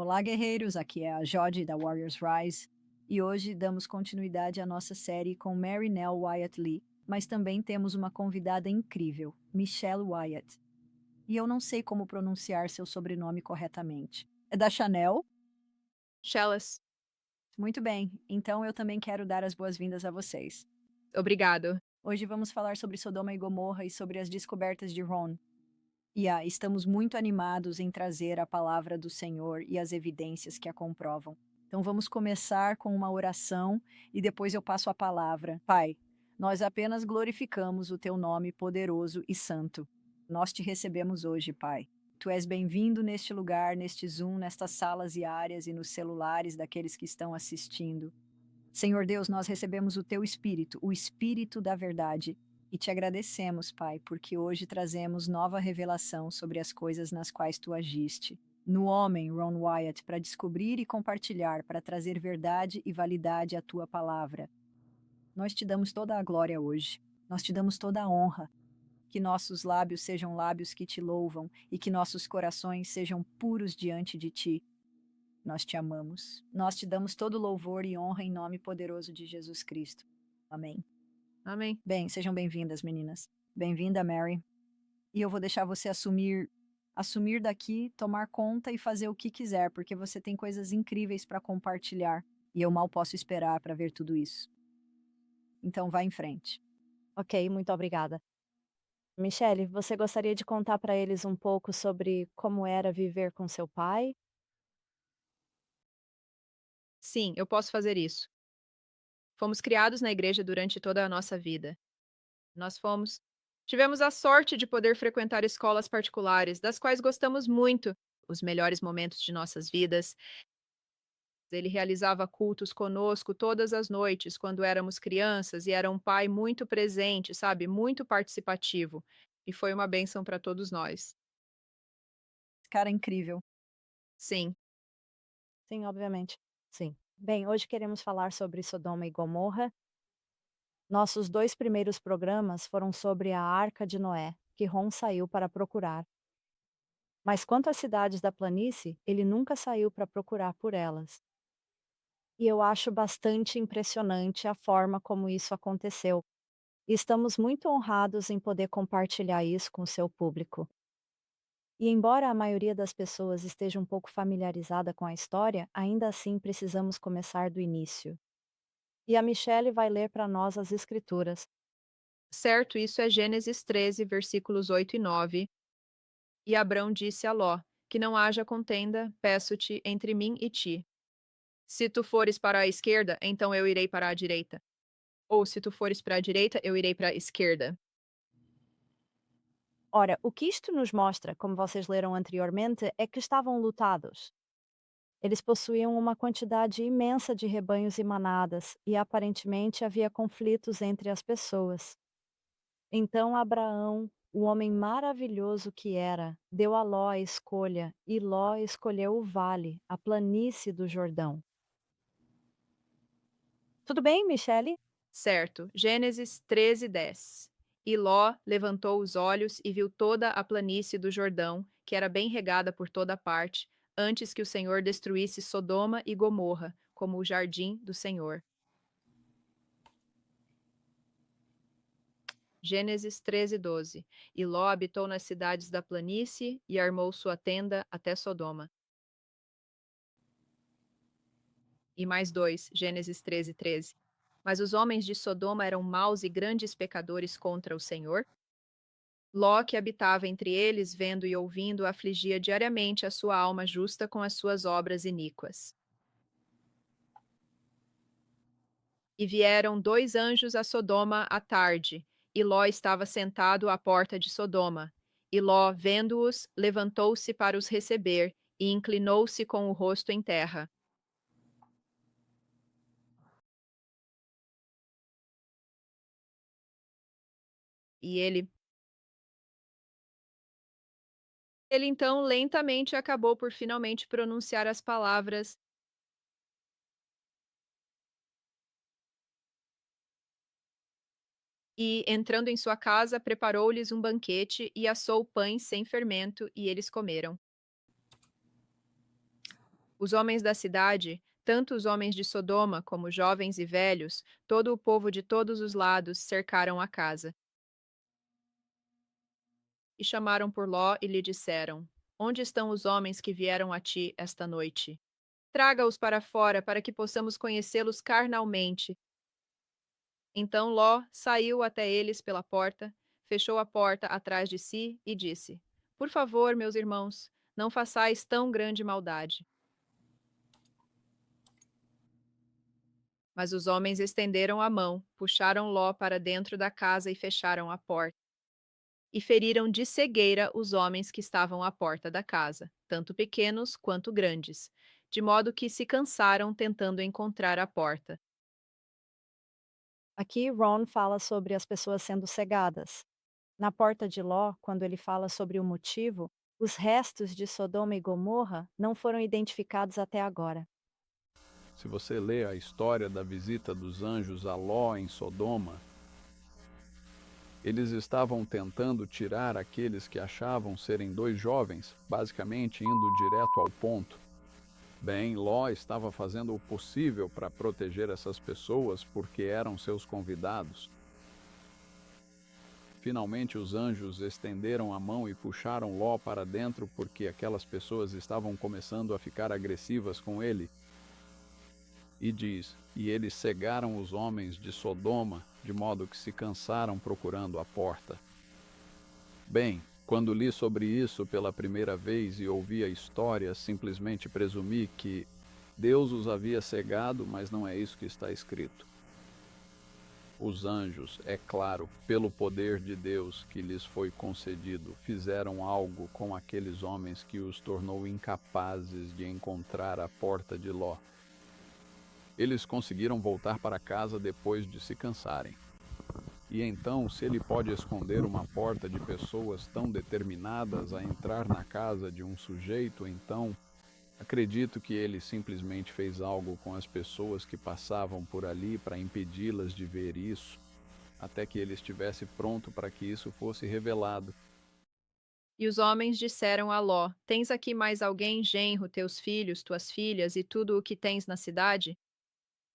Olá, guerreiros! Aqui é a Jodi da Warriors Rise e hoje damos continuidade à nossa série com Mary Nell Wyatt Lee, mas também temos uma convidada incrível, Michelle Wyatt. E eu não sei como pronunciar seu sobrenome corretamente. É da Chanel? Shellas, Muito bem, então eu também quero dar as boas-vindas a vocês. obrigado. Hoje vamos falar sobre Sodoma e Gomorra e sobre as descobertas de Ron. Estamos muito animados em trazer a palavra do Senhor e as evidências que a comprovam. Então vamos começar com uma oração e depois eu passo a palavra. Pai, nós apenas glorificamos o teu nome poderoso e santo. Nós te recebemos hoje, Pai. Tu és bem-vindo neste lugar, neste Zoom, nestas salas e áreas e nos celulares daqueles que estão assistindo. Senhor Deus, nós recebemos o teu espírito, o espírito da verdade, e te agradecemos, Pai, porque hoje trazemos nova revelação sobre as coisas nas quais tu agiste. No homem, Ron Wyatt, para descobrir e compartilhar, para trazer verdade e validade à tua palavra. Nós te damos toda a glória hoje. Nós te damos toda a honra. Que nossos lábios sejam lábios que te louvam e que nossos corações sejam puros diante de ti. Nós te amamos. Nós te damos todo louvor e honra em nome poderoso de Jesus Cristo. Amém. Amém. Bem, sejam bem-vindas, meninas. Bem-vinda, Mary. E eu vou deixar você assumir daqui, tomar conta e fazer o que quiser, porque você tem coisas incríveis para compartilhar e eu mal posso esperar para ver tudo isso. Então vá em frente. Ok, muito obrigada. Michele, você gostaria de contar para eles um pouco sobre como era viver com seu pai? Sim, eu posso fazer isso. Fomos criados na igreja durante toda a nossa vida. Nós fomos. Tivemos a sorte de poder frequentar escolas particulares, das quais gostamos muito, os melhores momentos de nossas vidas. Ele realizava cultos conosco todas as noites quando éramos crianças e era um pai muito presente, sabe? Muito participativo. E foi uma bênção para todos nós. Cara incrível. Sim. Sim, obviamente. Sim. Bem, hoje queremos falar sobre Sodoma e Gomorra. Nossos dois primeiros programas foram sobre a Arca de Noé, que Ron saiu para procurar. Mas quanto às cidades da planície, ele nunca saiu para procurar por elas. E eu acho bastante impressionante a forma como isso aconteceu. E estamos muito honrados em poder compartilhar isso com o seu público. E embora a maioria das pessoas esteja um pouco familiarizada com a história, ainda assim precisamos começar do início. E a Michelle vai ler para nós as escrituras. Certo, isso é Gênesis 13, versículos 8 e 9. E Abrão disse a Ló: Que não haja contenda, peço-te, entre mim e ti. Se tu fores para a esquerda, então eu irei para a direita. Ou se tu fores para a direita, eu irei para a esquerda. Ora, o que isto nos mostra, como vocês leram anteriormente, é que estavam lutados. Eles possuíam uma quantidade imensa de rebanhos e manadas, e aparentemente havia conflitos entre as pessoas. Então Abraão, o homem maravilhoso que era, deu a Ló a escolha, e Ló escolheu o vale, a planície do Jordão. Tudo bem, Michele? Certo, Gênesis 13, 10. E Ló levantou os olhos e viu toda a planície do Jordão, que era bem regada por toda parte, antes que o Senhor destruísse Sodoma e Gomorra, como o jardim do Senhor. Gênesis 13, 12. E Ló habitou nas cidades da planície e armou sua tenda até Sodoma. E mais dois, Gênesis 13, 13. Mas os homens de Sodoma eram maus e grandes pecadores contra o Senhor. Ló, que habitava entre eles, vendo e ouvindo, afligia diariamente a sua alma justa com as suas obras iníquas. E vieram dois anjos a Sodoma à tarde, e Ló estava sentado à porta de Sodoma. E Ló, vendo-os, levantou-se para os receber, e inclinou-se com o rosto em terra. E ele então lentamente acabou por finalmente pronunciar as palavras. E, entrando em sua casa, preparou-lhes um banquete e assou pães sem fermento, e eles comeram. Os homens da cidade, tanto os homens de Sodoma como jovens e velhos, todo o povo de todos os lados cercaram a casa. E chamaram por Ló e lhe disseram: Onde estão os homens que vieram a ti esta noite? Traga-os para fora, para que possamos conhecê-los carnalmente. Então Ló saiu até eles pela porta, fechou a porta atrás de si e disse: Por favor, meus irmãos, não façais tão grande maldade. Mas os homens estenderam a mão, puxaram Ló para dentro da casa e fecharam a porta. E feriram de cegueira os homens que estavam à porta da casa, tanto pequenos quanto grandes, de modo que se cansaram tentando encontrar a porta. Aqui, Ron fala sobre as pessoas sendo cegadas. Na porta de Ló, quando ele fala sobre o motivo, os restos de Sodoma e Gomorra não foram identificados até agora. Se você lê a história da visita dos anjos a Ló em Sodoma, eles estavam tentando tirar aqueles que achavam serem dois jovens, basicamente indo direto ao ponto. Bem, Ló estava fazendo o possível para proteger essas pessoas porque eram seus convidados. Finalmente, os anjos estenderam a mão e puxaram Ló para dentro porque aquelas pessoas estavam começando a ficar agressivas com ele. E diz: E eles cegaram os homens de Sodoma, de modo que se cansaram procurando a porta. Bem, quando li sobre isso pela primeira vez e ouvi a história, simplesmente presumi que Deus os havia cegado, mas não é isso que está escrito. Os anjos, é claro, pelo poder de Deus que lhes foi concedido, fizeram algo com aqueles homens que os tornou incapazes de encontrar a porta de Ló. Eles conseguiram voltar para casa depois de se cansarem. E então, se ele pode esconder uma porta de pessoas tão determinadas a entrar na casa de um sujeito, então acredito que ele simplesmente fez algo com as pessoas que passavam por ali para impedi-las de ver isso, até que ele estivesse pronto para que isso fosse revelado. E os homens disseram a Ló: Tens aqui mais alguém, genro, teus filhos, tuas filhas e tudo o que tens na cidade?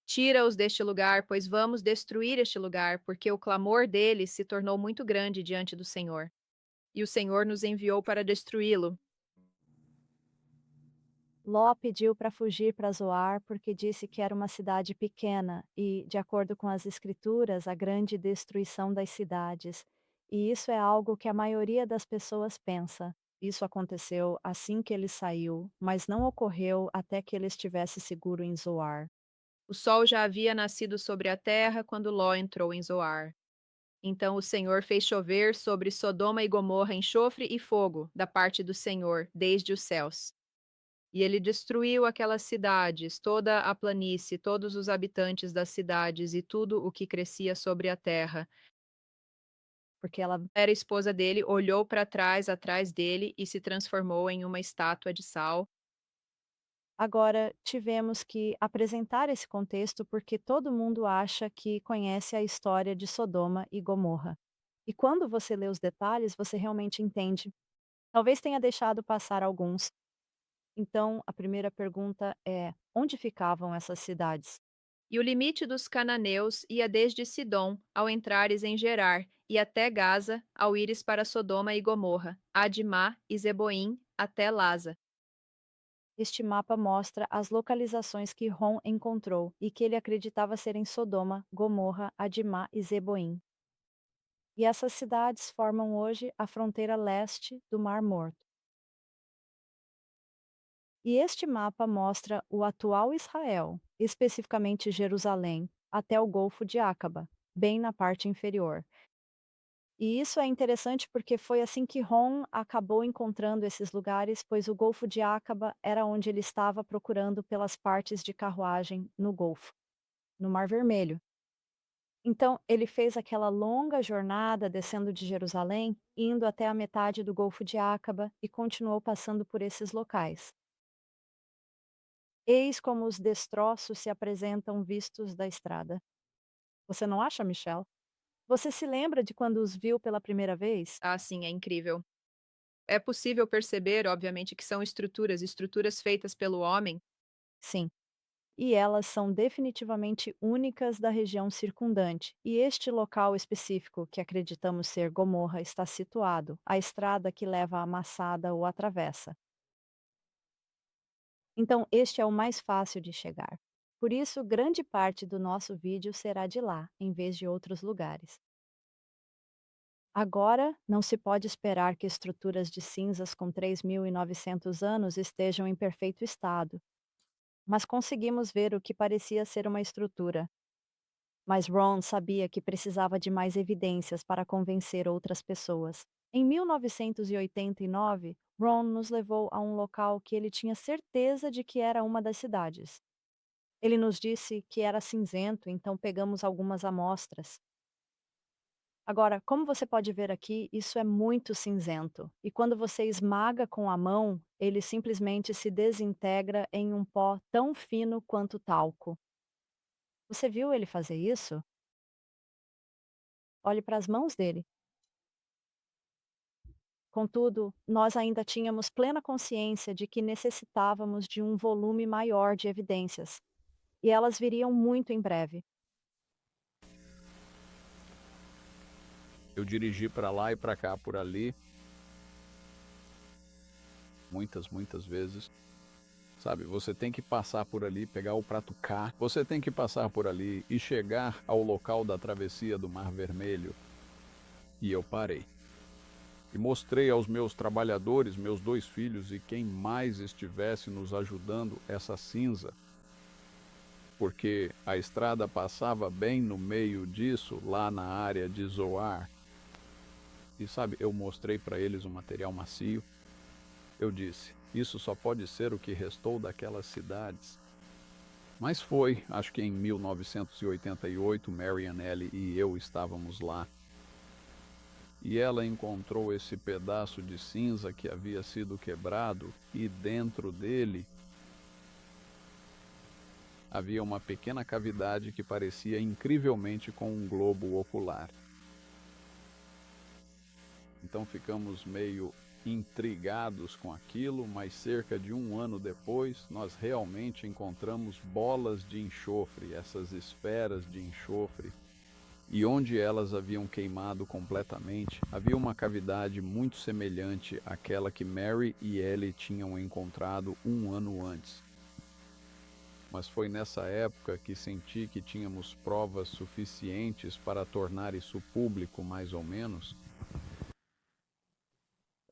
Tira-os deste lugar, pois vamos destruir este lugar, porque o clamor deles se tornou muito grande diante do Senhor. E o Senhor nos enviou para destruí-lo. Ló pediu para fugir para Zoar porque disse que era uma cidade pequena e, de acordo com as escrituras, a grande destruição das cidades. E isso é algo que a maioria das pessoas pensa. Isso aconteceu assim que ele saiu, mas não ocorreu até que ele estivesse seguro em Zoar. O sol já havia nascido sobre a terra quando Ló entrou em Zoar. Então o Senhor fez chover sobre Sodoma e Gomorra enxofre e fogo da parte do Senhor, desde os céus. E ele destruiu aquelas cidades, toda a planície, todos os habitantes das cidades e tudo o que crescia sobre a terra. Porque ela Era esposa dele, olhou para trás, atrás dele, e se transformou em uma estátua de sal. Agora, tivemos que apresentar esse contexto porque todo mundo acha que conhece a história de Sodoma e Gomorra. E quando você lê os detalhes, você realmente entende. Talvez tenha deixado passar alguns. Então, a primeira pergunta é: onde ficavam essas cidades? E o limite dos cananeus ia desde Sidom, ao entrares em Gerar, e até Gaza, ao ires para Sodoma e Gomorra, Adimá e Zeboim, até Laza. Este mapa mostra as localizações que Rom encontrou e que ele acreditava serem Sodoma, Gomorra, Adimá e Zeboim. E essas cidades formam hoje a fronteira leste do Mar Morto. E este mapa mostra o atual Israel, especificamente Jerusalém, até o Golfo de Acaba, bem na parte inferior. E isso é interessante porque foi assim que Rom acabou encontrando esses lugares, pois o Golfo de Acaba era onde ele estava procurando pelas partes de carruagem no Golfo, no Mar Vermelho. Então, ele fez aquela longa jornada descendo de Jerusalém, indo até a metade do Golfo de Acaba e continuou passando por esses locais. Eis como os destroços se apresentam vistos da estrada. Você não acha, Michel? Você se lembra de quando os viu pela primeira vez? Ah, sim, é incrível. É possível perceber, obviamente, que são estruturas feitas pelo homem, Sim. E elas são definitivamente únicas da região circundante. E este local específico que acreditamos ser Gomorra está situado, a estrada que leva a Massada o atravessa. Então, este é o mais fácil de chegar. Por isso, grande parte do nosso vídeo será de lá, em vez de outros lugares. Agora, não se pode esperar que estruturas de cinzas com 3.900 anos estejam em perfeito estado, mas conseguimos ver o que parecia ser uma estrutura. Mas Ron sabia que precisava de mais evidências para convencer outras pessoas. Em 1989, Ron nos levou a um local que ele tinha certeza de que era uma das cidades. Ele nos disse que era cinzento, então pegamos algumas amostras. Agora, como você pode ver aqui, isso é muito cinzento. E quando você esmaga com a mão, ele simplesmente se desintegra em um pó tão fino quanto talco. Você viu ele fazer isso? Olhe para as mãos dele. Contudo, nós ainda tínhamos plena consciência de que necessitávamos de um volume maior de evidências. E elas viriam muito em breve. Eu dirigi para lá e para cá por ali, muitas vezes. Sabe, você tem que passar por ali, pegar o prato K, você tem que passar por ali e chegar ao local da travessia do Mar Vermelho. E eu parei. E mostrei aos meus trabalhadores, meus 2 filhos e quem mais estivesse nos ajudando essa cinza. Porque a estrada passava bem no meio disso, lá na área de Zoar. E sabe, eu mostrei para eles um material macio. Eu disse, isso só pode ser o que restou daquelas cidades. Mas foi, acho que em 1988, Marianne e eu estávamos lá. E ela encontrou esse pedaço de cinza que havia sido quebrado e dentro dele havia uma pequena cavidade que parecia incrivelmente com um globo ocular. Então ficamos meio intrigados com aquilo, mas cerca de 1 ano depois, nós realmente encontramos bolas de enxofre, essas esferas de enxofre, e onde elas haviam queimado completamente, havia uma cavidade muito semelhante àquela que Mary e Ellie tinham encontrado 1 ano antes. Mas foi nessa época que senti que tínhamos provas suficientes para tornar isso público, mais ou menos.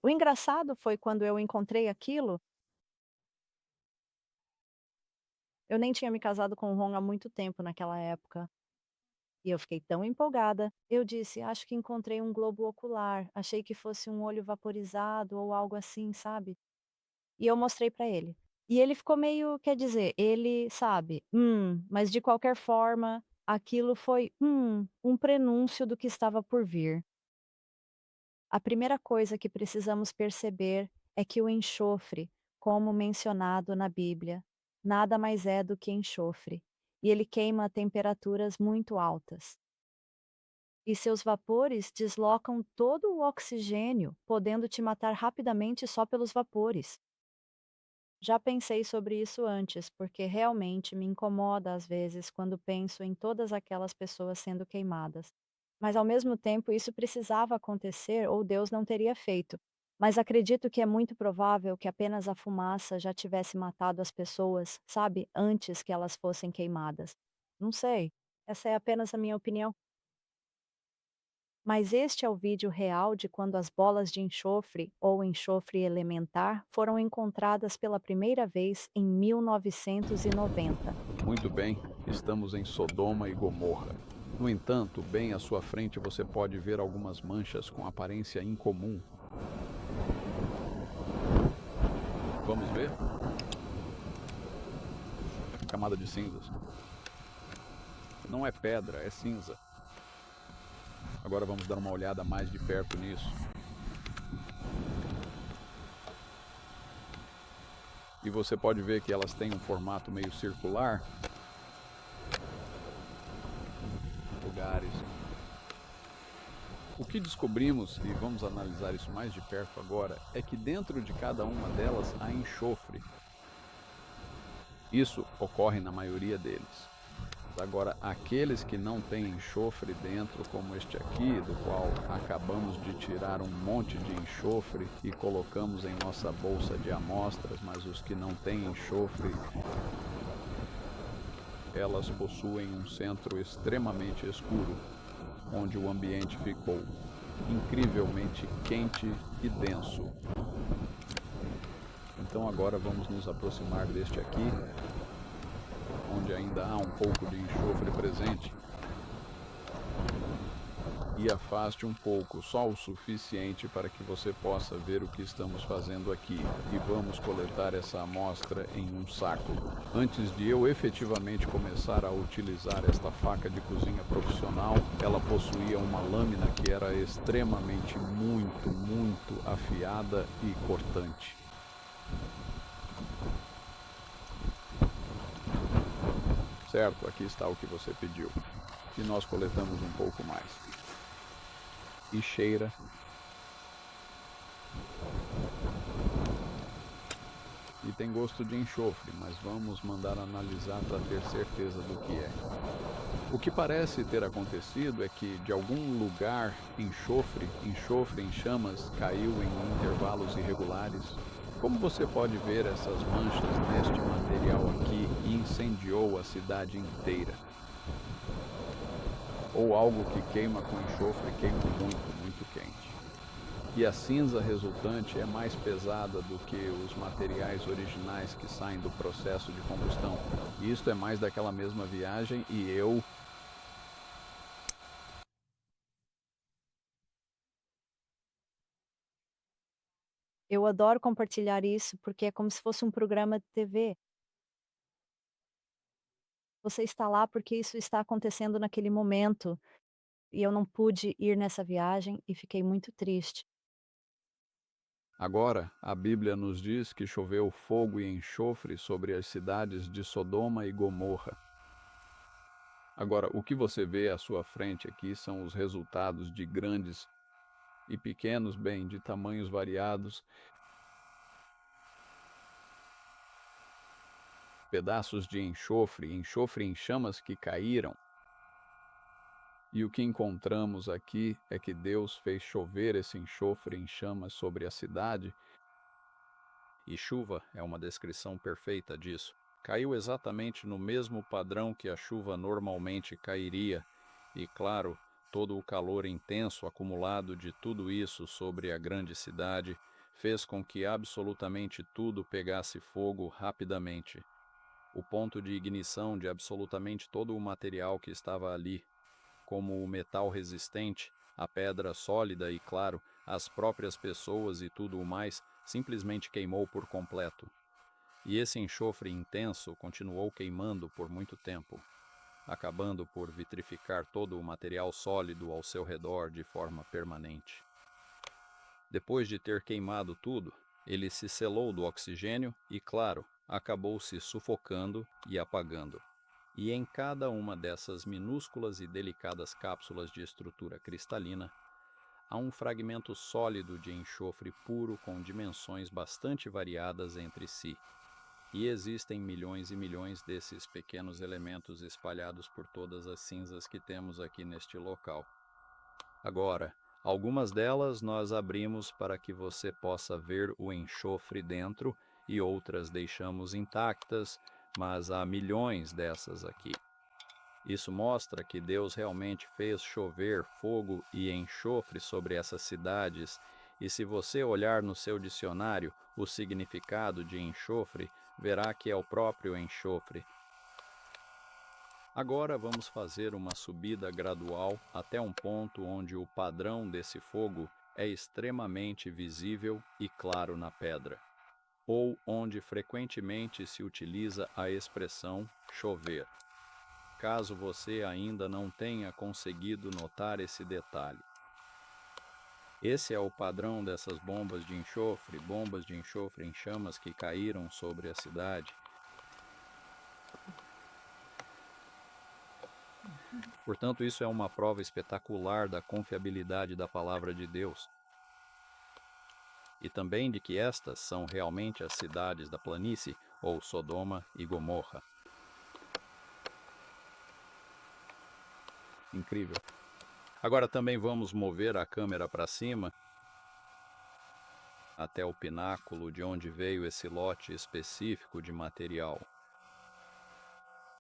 O engraçado foi quando eu encontrei aquilo, eu nem tinha me casado com o Ron há muito tempo naquela época. E eu fiquei tão empolgada. Eu disse: "Acho que encontrei um globo ocular. Achei que fosse um olho vaporizado ou algo assim, sabe?" E eu mostrei pra ele. E ele ficou meio, quer dizer, ele, sabe, mas de qualquer forma, aquilo foi, um prenúncio do que estava por vir. A primeira coisa que precisamos perceber é que o enxofre, como mencionado na Bíblia, nada mais é do que enxofre, e ele queima a temperaturas muito altas. E seus vapores deslocam todo o oxigênio, podendo te matar rapidamente só pelos vapores. Já pensei sobre isso antes, porque realmente me incomoda às vezes quando penso em todas aquelas pessoas sendo queimadas. Mas ao mesmo tempo isso precisava acontecer ou Deus não teria feito. Mas acredito que é muito provável que apenas a fumaça já tivesse matado as pessoas, sabe, antes que elas fossem queimadas. Não sei. Essa é apenas a minha opinião. Mas este é o vídeo real de quando as bolas de enxofre, ou enxofre elementar, foram encontradas pela primeira vez em 1990. Muito bem, estamos em Sodoma e Gomorra. No entanto, bem à sua frente você pode ver algumas manchas com aparência incomum. Vamos ver? Camada de cinzas. Não é pedra, é cinza. Agora vamos dar uma olhada mais de perto nisso. E você pode ver que elas têm um formato meio circular. Lugares. O que descobrimos, e vamos analisar isso mais de perto agora, é que dentro de cada uma delas há enxofre. Isso ocorre na maioria deles. Agora, aqueles que não têm enxofre dentro, como este aqui, do qual acabamos de tirar um monte de enxofre e colocamos em nossa bolsa de amostras, mas os que não têm enxofre, elas possuem um centro extremamente escuro, onde o ambiente ficou incrivelmente quente e denso. Então agora vamos nos aproximar deste aqui, onde ainda há um pouco de enxofre presente, e afaste um pouco, só o suficiente para que você possa ver o que estamos fazendo aqui. E vamos coletar essa amostra em um saco. Antes de eu efetivamente começar a utilizar esta faca de cozinha profissional, ela possuía uma lâmina que era extremamente muito afiada e cortante. Certo, aqui está o que você pediu. E nós coletamos um pouco mais. E cheira. E tem gosto de enxofre, mas vamos mandar analisar para ter certeza do que é. O que parece ter acontecido é que de algum lugar enxofre em chamas caiu em intervalos irregulares. Como você pode ver, essas manchas neste material aqui incendiou a cidade inteira. Ou algo que queima com enxofre queima muito quente. E a cinza resultante é mais pesada do que os materiais originais que saem do processo de combustão. E isto é mais daquela mesma viagem e Eu adoro compartilhar isso, porque é como se fosse um programa de TV. Você está lá porque isso está acontecendo naquele momento, e eu não pude ir nessa viagem e fiquei muito triste. Agora, a Bíblia nos diz que choveu fogo e enxofre sobre as cidades de Sodoma e Gomorra. Agora, o que você vê à sua frente aqui são os resultados de grandes e pequenos, bem, de tamanhos variados, pedaços de enxofre em chamas que caíram. E o que encontramos aqui é que Deus fez chover esse enxofre em chamas sobre a cidade. E chuva é uma descrição perfeita disso. Caiu exatamente no mesmo padrão que a chuva normalmente cairia. E, claro, todo o calor intenso acumulado de tudo isso sobre a grande cidade fez com que absolutamente tudo pegasse fogo rapidamente. O ponto de ignição de absolutamente todo o material que estava ali, como o metal resistente, a pedra sólida e, claro, as próprias pessoas e tudo o mais, simplesmente queimou por completo. E esse enxofre intenso continuou queimando por muito tempo, acabando por vitrificar todo o material sólido ao seu redor de forma permanente. Depois de ter queimado tudo, ele se selou do oxigênio e, claro, acabou se sufocando e apagando. E em cada uma dessas minúsculas e delicadas cápsulas de estrutura cristalina, há um fragmento sólido de enxofre puro com dimensões bastante variadas entre si. E existem milhões e milhões desses pequenos elementos espalhados por todas as cinzas que temos aqui neste local. Agora, algumas delas nós abrimos para que você possa ver o enxofre dentro e outras deixamos intactas, mas há milhões dessas aqui. Isso mostra que Deus realmente fez chover fogo e enxofre sobre essas cidades, e se você olhar no seu dicionário o significado de enxofre, verá que é o próprio enxofre. Agora vamos fazer uma subida gradual até um ponto onde o padrão desse fogo é extremamente visível e claro na pedra, ou onde frequentemente se utiliza a expressão chover. Caso você ainda não tenha conseguido notar esse detalhe. Esse é o padrão dessas bombas de enxofre em chamas que caíram sobre a cidade. Portanto, isso é uma prova espetacular da confiabilidade da palavra de Deus. e também de que estas são realmente as cidades da planície, ou Sodoma e Gomorra. Incrível. Agora também vamos mover a câmera para cima, até o pináculo de onde veio esse lote específico de material.